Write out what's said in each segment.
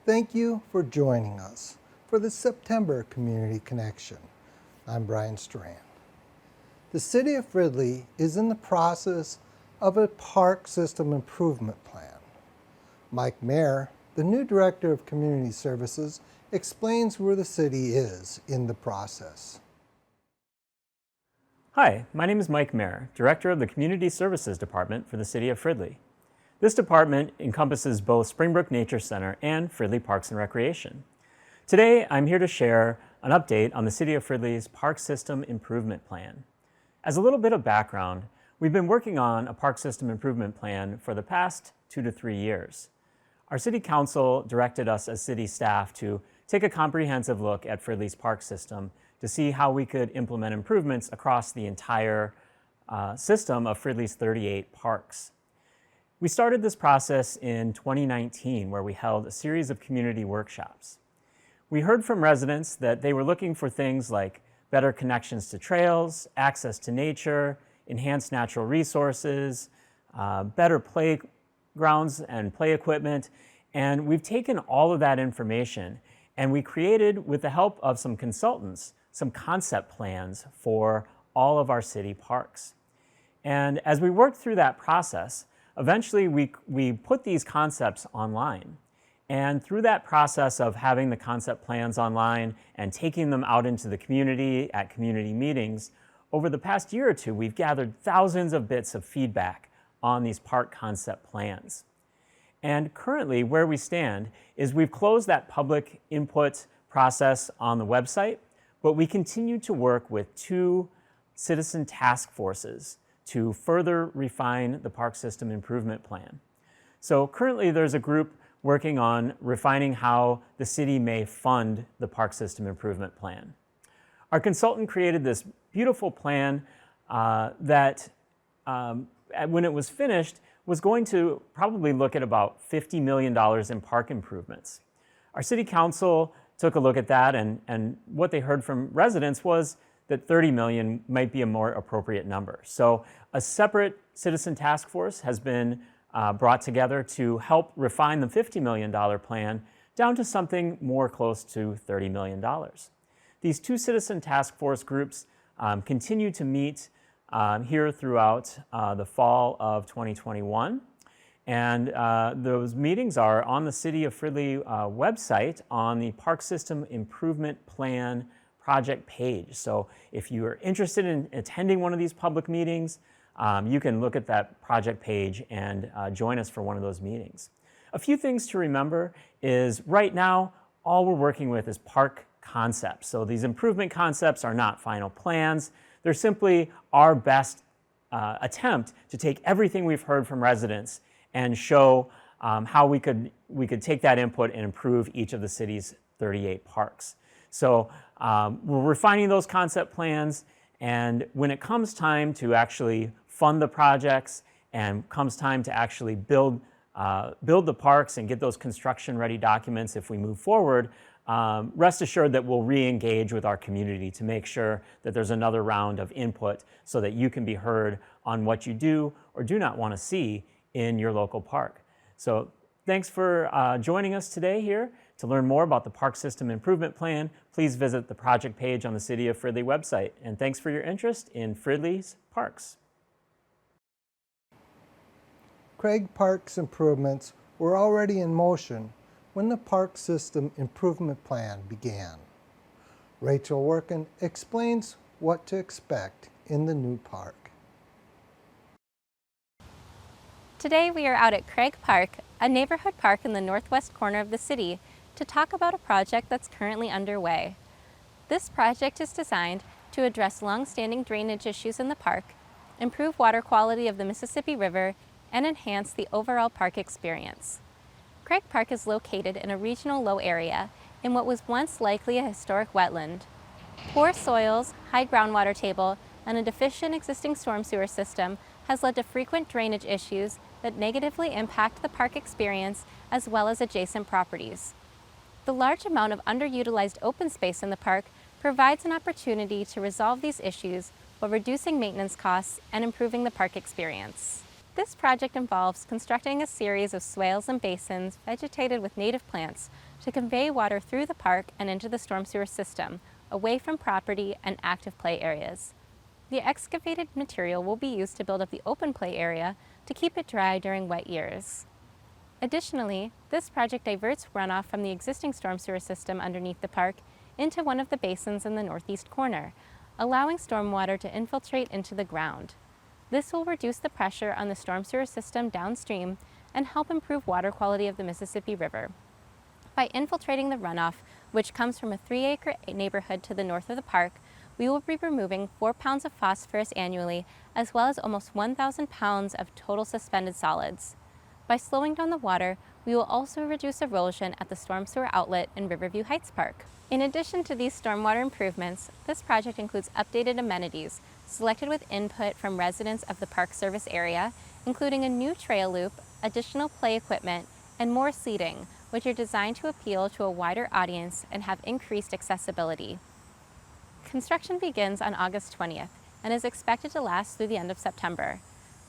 Thank you for joining us for the September Community Connection. I'm Brian Strand. The City of Fridley is in the process of a park system improvement plan. Mike Mayer, the new Director of Community Services, explains where the city is in the process. Hi, my name is Mike Mayer, Director of the Community Services Department for the City of Fridley. This department encompasses both Springbrook Nature Center and Fridley Parks and Recreation. Today, I'm here to share an update on the City of Fridley's Park System Improvement Plan. As a little bit of background, we've been working on a Park System Improvement Plan for the past 2 to 3 years. Our City Council directed us as city staff to take a comprehensive look at Fridley's park system to see how we could implement improvements across the entire system of Fridley's 38 parks. We started this process in 2019, where we held a series of community workshops. We heard from residents that they were looking for things like better connections to trails, access to nature, enhanced natural resources, better playgrounds and play equipment. And we've taken all of that information and we created, with the help of some consultants, some concept plans for all of our city parks. And as we worked through that process, eventually we put these concepts online. And through that process of having the concept plans online and taking them out into the community at community meetings, over the past year or two, we've gathered thousands of bits of feedback on these park concept plans. And currently, where we stand is we've closed that public input process on the website, but we continue to work with 2 citizen task forces to further refine the Park System Improvement Plan. So currently there's a group working on refining how the city may fund the Park System Improvement Plan. Our consultant created this beautiful plan that, when it was finished, was going to probably look at about $50 million in park improvements. Our City Council took a look at that, and what they heard from residents was that 30 million might be a more appropriate number. So a separate citizen task force has been brought together to help refine the $50 million plan down to something more close to $30 million. These 2 citizen task force groups continue to meet here throughout the fall of 2021. And those meetings are on the City of Fridley website on the Park System Improvement Plan project page. So if you are interested in attending one of these public meetings, you can look at that project page and join us for one of those meetings. A few things to remember is right now, all we're working with is park concepts. So these improvement concepts are not final plans. They're simply our best attempt to take everything we've heard from residents and show how we could take that input and improve each of the city's 38 parks. So we're refining those concept plans, and when it comes time to actually fund the projects and comes time to actually build the parks and get those construction-ready documents if we move forward, rest assured that we'll re-engage with our community to make sure that there's another round of input so that you can be heard on what you do or do not want to see in your local park. So thanks for joining us today here. To learn more about the Park System Improvement Plan, please visit the project page on the City of Fridley website. And thanks for your interest in Fridley's parks. Craig Park's improvements were already in motion when the Park System Improvement Plan began. Rachel Workin explains what to expect in the new park. Today we are out at Craig Park, a neighborhood park in the northwest corner of the city, to talk about a project that's currently underway. This project is designed to address long-standing drainage issues in the park, improve water quality of the Mississippi River, and enhance the overall park experience. Craig Park is located in a regional low area in what was once likely a historic wetland. Poor soils, high groundwater table, and a deficient existing storm sewer system has led to frequent drainage issues that negatively impact the park experience as well as adjacent properties. The large amount of underutilized open space in the park provides an opportunity to resolve these issues while reducing maintenance costs and improving the park experience. This project involves constructing a series of swales and basins vegetated with native plants to convey water through the park and into the storm sewer system, away from property and active play areas. The excavated material will be used to build up the open play area to keep it dry during wet years. Additionally, this project diverts runoff from the existing storm sewer system underneath the park into one of the basins in the northeast corner, allowing stormwater to infiltrate into the ground. This will reduce the pressure on the storm sewer system downstream and help improve water quality of the Mississippi River. By infiltrating the runoff, which comes from a 3-acre neighborhood to the north of the park, we will be removing 4 pounds of phosphorus annually, as well as almost 1,000 pounds of total suspended solids. By slowing down the water, we will also reduce erosion at the storm sewer outlet in Riverview Heights Park. In addition to these stormwater improvements, this project includes updated amenities selected with input from residents of the Park Service area, including a new trail loop, additional play equipment, and more seating, which are designed to appeal to a wider audience and have increased accessibility. Construction begins on August 20th and is expected to last through the end of September.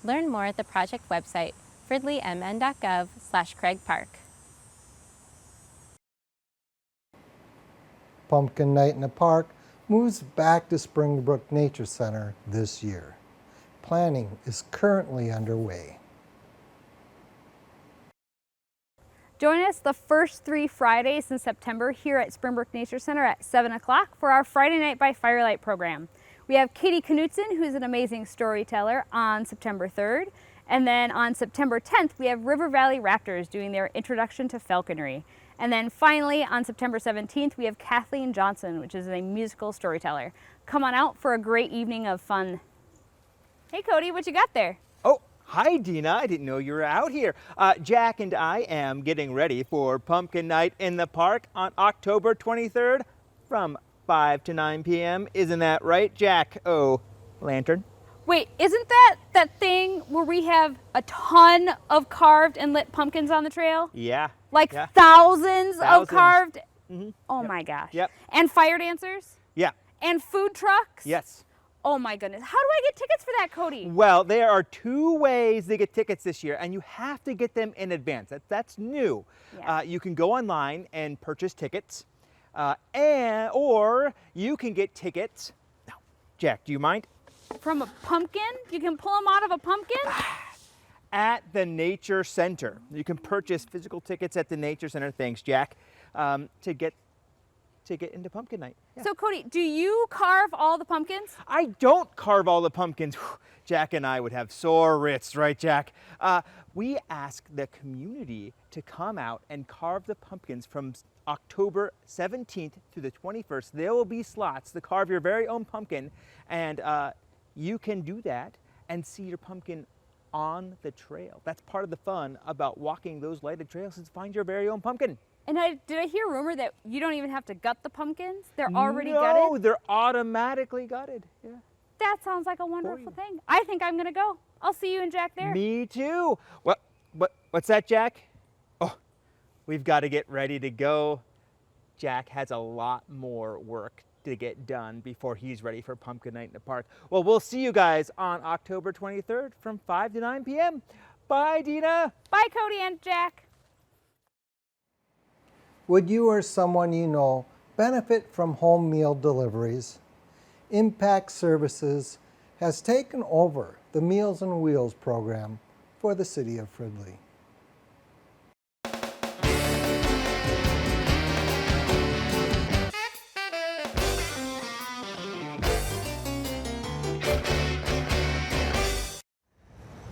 Learn more at the project website, fridleymn.gov/Craig Park. Pumpkin Night in the Park moves back to Springbrook Nature Center this year. Planning is currently underway. Join us the first 3 Fridays in September here at Springbrook Nature Center at 7 o'clock for our Friday Night by Firelight program. We have Katie Knutson, who's an amazing storyteller, on September 3rd. And then on September 10th, we have River Valley Raptors doing their introduction to falconry. And then finally, on September 17th, we have Kathleen Johnson, which is a musical storyteller. Come on out for a great evening of fun. Hey, Cody, what you got there? Oh, hi, Dina. I didn't know you were out here. Jack and I am getting ready for Pumpkin Night in the Park on October 23rd from 5 to 9 p.m. Isn't that right, Jack? Oh, lantern. Wait, isn't that thing where we have a ton of carved and lit pumpkins on the trail? Yeah. Like yeah. thousands of Thousands. carved? Mm-hmm. Oh Yep. my gosh. Yep. And fire dancers? Yeah. And food trucks? Yes. Oh my goodness. How do I get tickets for that, Cody? Well, there are 2 ways to get tickets this year, and you have to get them in advance. That's new. Yeah. You can go online and purchase tickets, or you can get tickets. Now, Jack, do you mind? From a pumpkin? You can pull them out of a pumpkin? At the Nature Center. You can purchase physical tickets at the Nature Center, thanks, Jack, to get into Pumpkin Night. Yeah. So Cody, do you carve all the pumpkins? I don't carve all the pumpkins. Jack and I would have sore wrists, right, Jack? We ask the community to come out and carve the pumpkins from October 17th to the 21st. There will be slots to carve your very own pumpkin, and you can do that and see your pumpkin on the trail. That's part of the fun about walking those lighted trails, is find your very own pumpkin. And did I hear a rumor that you don't even have to gut the pumpkins? They're already No, gutted? they're automatically gutted. Yeah. That sounds like a wonderful thing. I think I'm gonna go. I'll see you and Jack there. Me too. What's that, Jack? Oh, we've got to get ready to go. Jack has a lot more work to get done before he's ready for Pumpkin Night in the Park. Well, we'll see you guys on October 23rd from 5 to 9 p.m. Bye, Dina. Bye, Cody and Jack. Would you or someone you know benefit from home meal deliveries? Impact Services has taken over the Meals on Wheels program for the city of Fridley.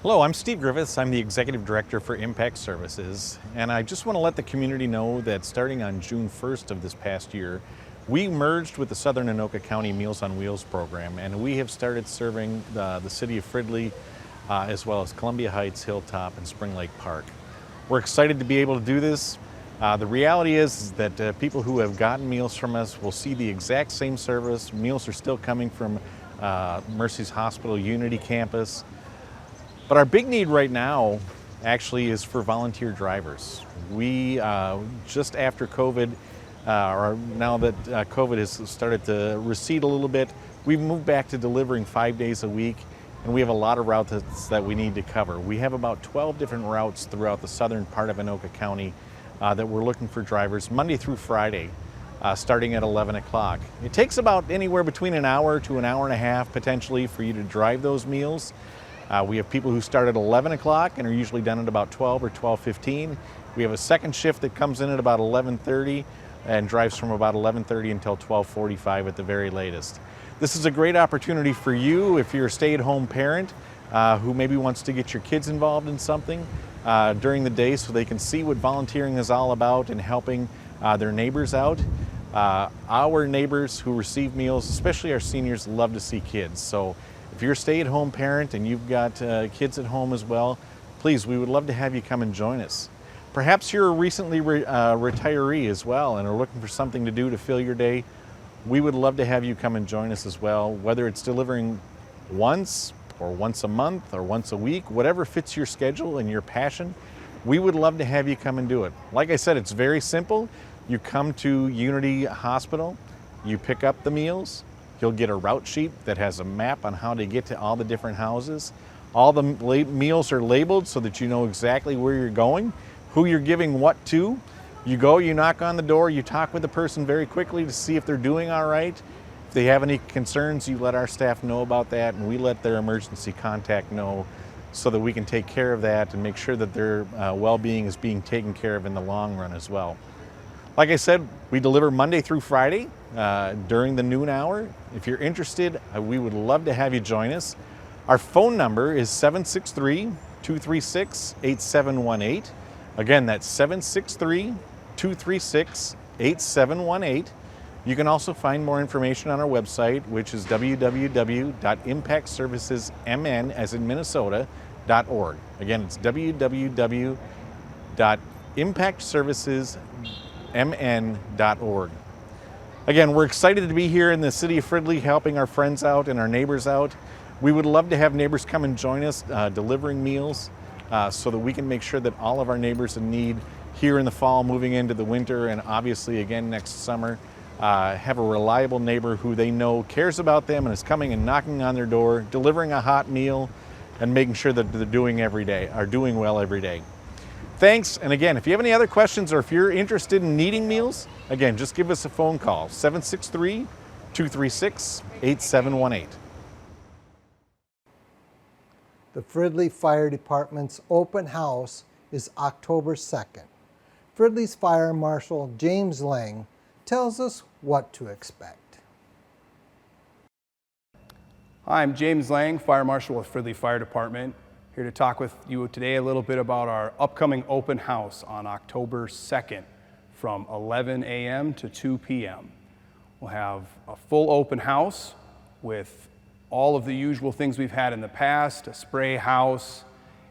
Hello, I'm Steve Griffiths. I'm the Executive Director for Impact Services, and I just want to let the community know that starting on June 1st of this past year, we merged with the Southern Anoka County Meals on Wheels program, and we have started serving the city of Fridley, as well as Columbia Heights, Hilltop, and Spring Lake Park. We're excited to be able to do this. The reality is that people who have gotten meals from us will see the exact same service. Meals are still coming from Mercy's Hospital Unity campus. But our big need right now actually is for volunteer drivers. We, just after COVID, or now that COVID has started to recede a little bit, we've moved back to delivering 5 days a week. and we have a lot of routes that we need to cover. We have about 12 different routes throughout the southern part of Anoka County that we're looking for drivers Monday through Friday, starting at 11 o'clock. It takes about anywhere between an hour to an hour and a half potentially for you to drive those meals. We have people who start at 11 o'clock and are usually done at about 12 or 12:15. We have a second shift that comes in at about 11:30 and drives from about 11:30 until 12:45 at the very latest. This is a great opportunity for you if you're a stay-at-home parent who maybe wants to get your kids involved in something during the day so they can see what volunteering is all about and helping their neighbors out. Our neighbors who receive meals, especially our seniors, love to see kids. So if you're a stay-at-home parent and you've got kids at home as well, please, we would love to have you come and join us. Perhaps you're a recently retiree as well and are looking for something to do to fill your day. We would love to have you come and join us as well, whether it's delivering once or once a month or once a week, whatever fits your schedule and your passion. We would love to have you come and do it. Like I said, it's very simple. You come to Unity Hospital, you pick up the meals, you'll get a route sheet that has a map on how to get to all the different houses. All the meals are labeled so that you know exactly where you're going, who you're giving what to. You go, you knock on the door, you talk with the person very quickly to see if they're doing all right. If they have any concerns, you let our staff know about that, and we let their emergency contact know so that we can take care of that and make sure that their well-being is being taken care of in the long run as well. Like I said, we deliver Monday through Friday during the noon hour. If you're interested, we would love to have you join us. Our phone number is 763-236-8718. Again, that's 763-236-8718. You can also find more information on our website, which is www.impactservicesmn, as in Minnesota.org. Again, it's www.impactservicesmn.org. Again, we're excited to be here in the city of Fridley helping our friends out and our neighbors out. We would love to have neighbors come and join us delivering meals so that we can make sure that all of our neighbors in need here in the fall, moving into the winter, and obviously again next summer, have a reliable neighbor who they know cares about them and is coming and knocking on their door, delivering a hot meal, and making sure that they're doing well every day. Thanks, and again, if you have any other questions or if you're interested in needing meals, again, just give us a phone call, 763-236-8718. The Fridley Fire Department's open house is October 2nd. Fridley's Fire Marshal James Lange tells us what to expect. Hi, I'm James Lange, Fire Marshal with Fridley Fire Department, here to talk with you today a little bit about our upcoming open house on October 2nd from 11 a.m. to 2 p.m. We'll have a full open house with all of the usual things we've had in the past, a spray house,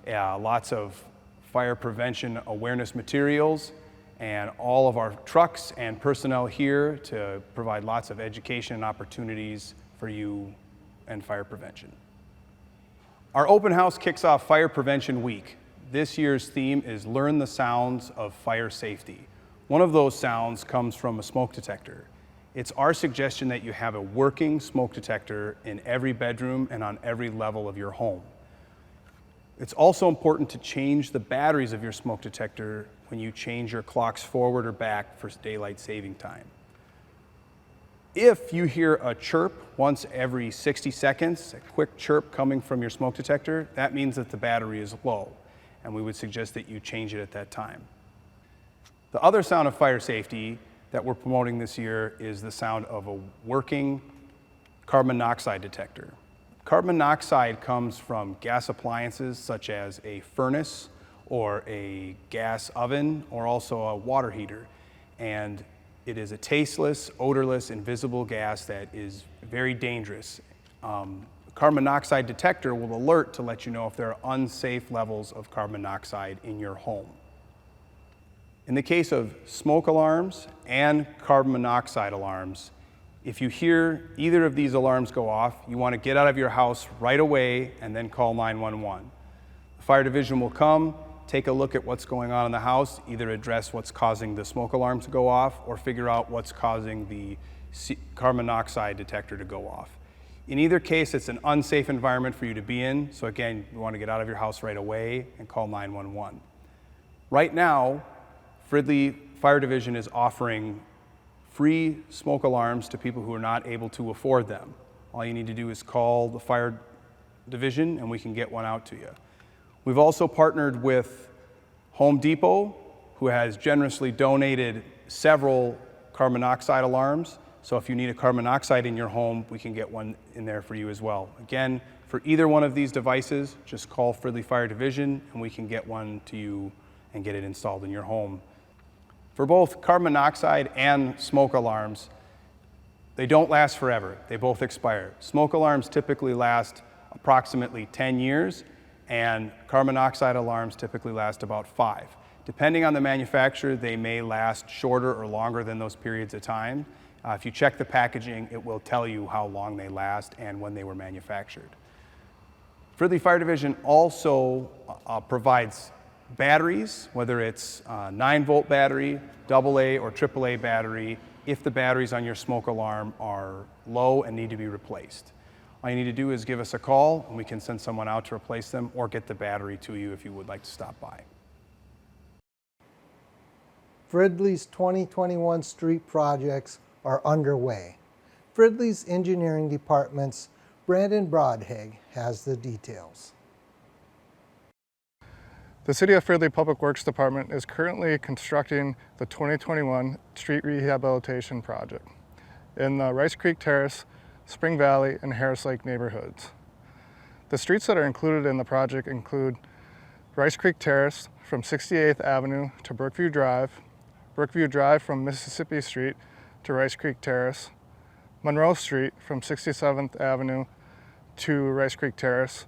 lots of fire prevention awareness materials, and all of our trucks and personnel here to provide lots of education and opportunities for you and fire prevention. Our open house kicks off Fire Prevention Week. This year's theme is Learn the Sounds of Fire Safety. One of those sounds comes from a smoke detector. It's our suggestion that you have a working smoke detector in every bedroom and on every level of your home. It's also important to change the batteries of your smoke detector when you change your clocks forward or back for daylight saving time. If you hear a chirp once every 60 seconds, a quick chirp coming from your smoke detector, that means that the battery is low, and we would suggest that you change it at that time. The other sound of fire safety that we're promoting this year is the sound of a working carbon monoxide detector. Carbon monoxide comes from gas appliances such as a furnace or a gas oven or also a water heater. And it is a tasteless, odorless, invisible gas that is very dangerous. Carbon monoxide detector will alert to let you know if there are unsafe levels of carbon monoxide in your home. In the case of smoke alarms and carbon monoxide alarms, if you hear either of these alarms go off, you want to get out of your house right away and then call 911. The fire division will come, take a look at what's going on in the house, either address what's causing the smoke alarm to go off or figure out what's causing the carbon monoxide detector to go off. In either case, it's an unsafe environment for you to be in. So again, you want to get out of your house right away and call 911. Right now, Fridley Fire Division is offering free smoke alarms to people who are not able to afford them. All you need to do is call the fire division and we can get one out to you. We've also partnered with Home Depot, who has generously donated several carbon monoxide alarms. So if you need a carbon monoxide in your home, we can get one in there for you as well. Again, for either one of these devices, just call Fridley Fire Division and we can get one to you and get it installed in your home. For both carbon monoxide and smoke alarms, they don't last forever. They both expire. Smoke alarms typically last approximately 10 years, and carbon monoxide alarms typically last about 5. Depending on the manufacturer, they may last shorter or longer than those periods of time. If you check the packaging, it will tell you how long they last and when they were manufactured. Fridley Fire Division also provides batteries, whether it's 9-volt battery, AA or AAA battery, if the batteries on your smoke alarm are low and need to be replaced. All you need to do is give us a call and we can send someone out to replace them or get the battery to you if you would like to stop by. Fridley's 2021 street projects are underway. Fridley's engineering department's Brodhag has the details. The City of Fridley Public Works Department is currently constructing the 2021 street rehabilitation project in the Rice Creek Terrace, Spring Valley, and Harris Lake neighborhoods. The streets that are included in the project include Rice Creek Terrace from 68th Avenue to Brookview Drive from Mississippi Street to Rice Creek Terrace, Monroe Street from 67th Avenue to Rice Creek Terrace,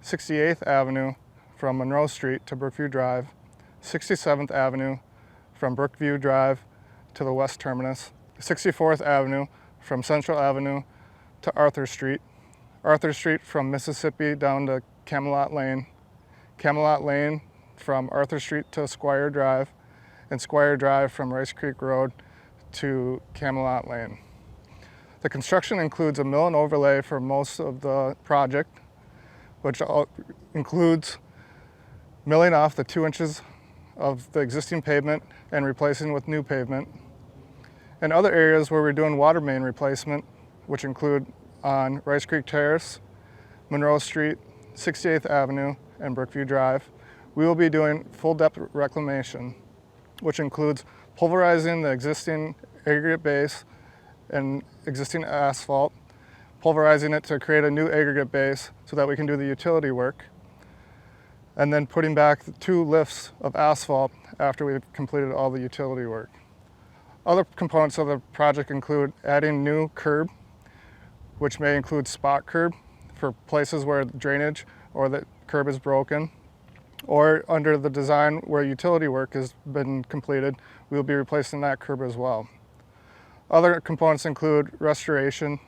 68th Avenue from Monroe Street to Brookview Drive, 67th Avenue from Brookview Drive to the West Terminus, 64th Avenue from Central Avenue to Arthur Street from Mississippi down to Camelot Lane from Arthur Street to Squire Drive, and Squire Drive from Rice Creek Road to Camelot Lane. The construction includes a mill and overlay for most of the project, which includes milling off the 2 inches of the existing pavement and replacing with new pavement. And other areas where we're doing water main replacement, which include on Rice Creek Terrace, Monroe Street, 68th Avenue, and Brookview Drive, we will be doing full depth reclamation, which includes pulverizing the existing aggregate base and existing asphalt, pulverizing it to create a new aggregate base so that we can do the utility work, and then putting back 2 lifts of asphalt after we've completed all the utility work. Other components of the project include adding new curb, which may include spot curb for places where drainage or the curb is broken, or under the design where utility work has been completed, we'll be replacing that curb as well. Other components include restoration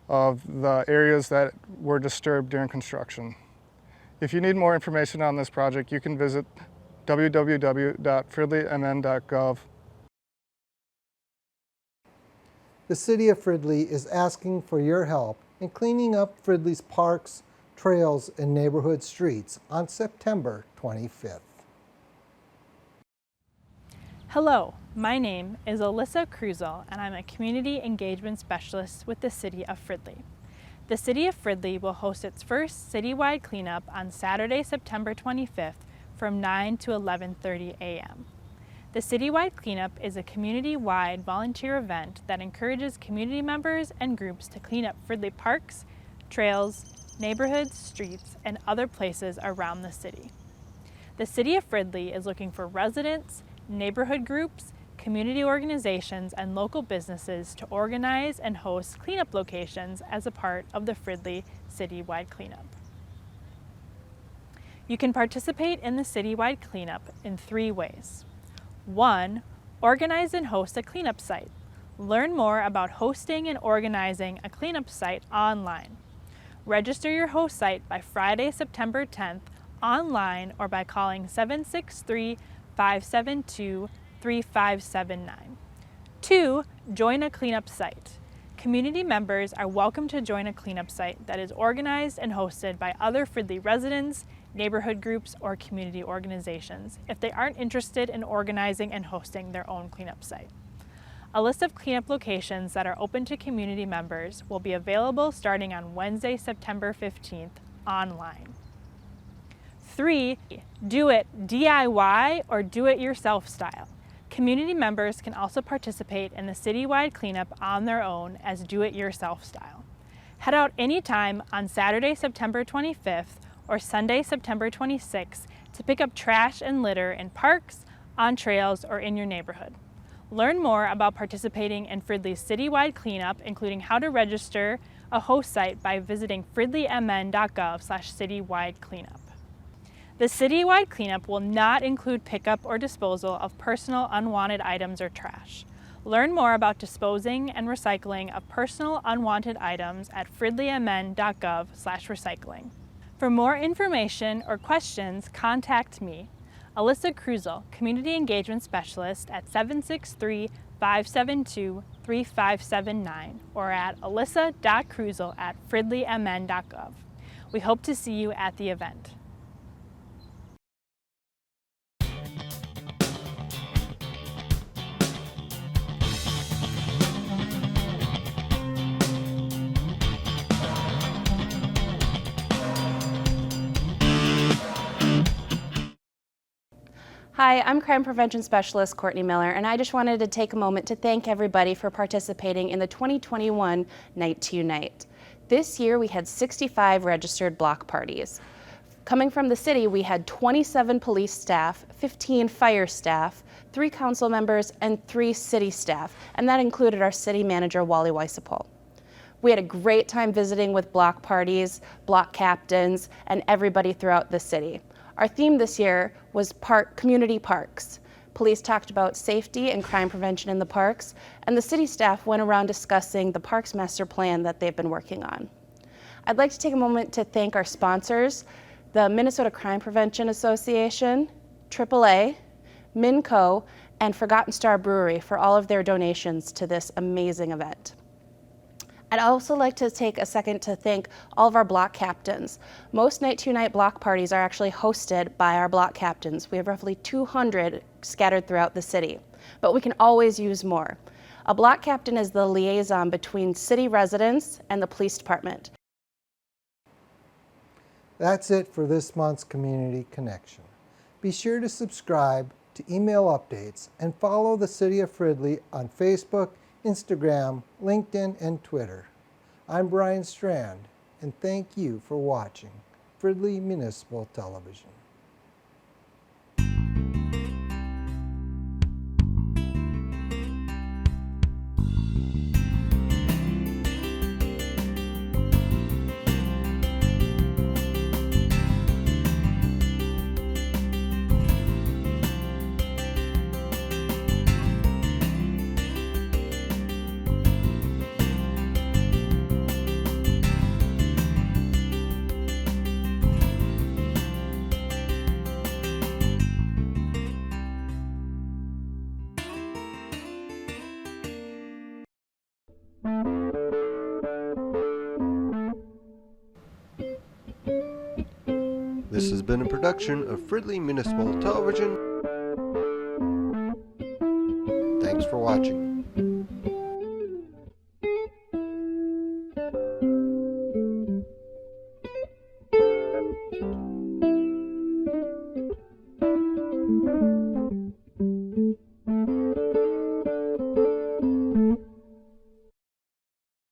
of the areas that were disturbed during construction. If you need more information on this project, you can visit www.fridleymn.gov. The City of Fridley is asking for your help in cleaning up Fridley's parks, trails, and neighborhood streets on September 25th. Hello, my name is Alyssa Kruzel, and I'm a Community Engagement Specialist with the City of Fridley. The City of Fridley will host its first citywide cleanup on Saturday, September 25th from 9 to 11:30 a.m. The citywide cleanup is a community-wide volunteer event that encourages community members and groups to clean up Fridley parks, trails, neighborhoods, streets, and other places around the city. The City of Fridley is looking for residents, neighborhood groups, community organizations, and local businesses to organize and host cleanup locations as a part of the Fridley citywide cleanup. You can participate in the citywide cleanup in 3 ways. 1. Organize and host a cleanup site. Learn more about hosting and organizing a cleanup site online. Register your host site by Friday, September 10th online or by calling 763-572-3579. 2. Join a cleanup site. Community members are welcome to join a cleanup site that is organized and hosted by other Fridley residents, neighborhood groups, or community organizations if they aren't interested in organizing and hosting their own cleanup site. A list of cleanup locations that are open to community members will be available starting on Wednesday, September 15th online. 3. Do it DIY or do-it-yourself style. Community members can also participate in the citywide cleanup on their own as do-it-yourself style. Head out anytime on Saturday, September 25th or Sunday, September 26th to pick up trash and litter in parks, on trails, or in your neighborhood. Learn more about participating in Fridley's citywide cleanup, including how to register a host site by visiting fridleymn.gov/citywide cleanup. The citywide cleanup will not include pickup or disposal of personal unwanted items or trash. Learn more about disposing and recycling of personal unwanted items at fridleymn.gov/recycling. For more information or questions, contact me, Alyssa Kruzel, Community Engagement Specialist at 763-572-3579 or at alyssa.kruzel@fridleymn.gov. We hope to see you at the event. Hi, I'm Crime Prevention Specialist Courtney Miller, and I just wanted to take a moment to thank everybody for participating in the 2021 Night to Unite. This year we had 65 registered block parties. Coming from the city, we had 27 police staff, 15 fire staff, 3 council members, and 3 city staff, and that included our city manager, Wally Weissapol. We had a great time visiting with block parties, block captains, and everybody throughout the city. Our theme this year was community parks. Police talked about safety and crime prevention in the parks, and the city staff went around discussing the parks master plan that they've been working on. I'd like to take a moment to thank our sponsors, the Minnesota Crime Prevention Association, AAA, Minco, and Forgotten Star Brewery for all of their donations to this amazing event. I'd also like to take a second to thank all of our block captains. Most Night to Unite block parties are actually hosted by our block captains. We have roughly 200 scattered throughout the city, but we can always use more. A block captain is the liaison between city residents and the police department. That's it for this month's Community Connection. Be sure to subscribe to email updates and follow the City of Fridley on Facebook, Instagram, LinkedIn, and Twitter. I'm Brian Strand, and thank you for watching Fridley Municipal Television. This has been a production of Fridley Municipal Television. Thanks for watching.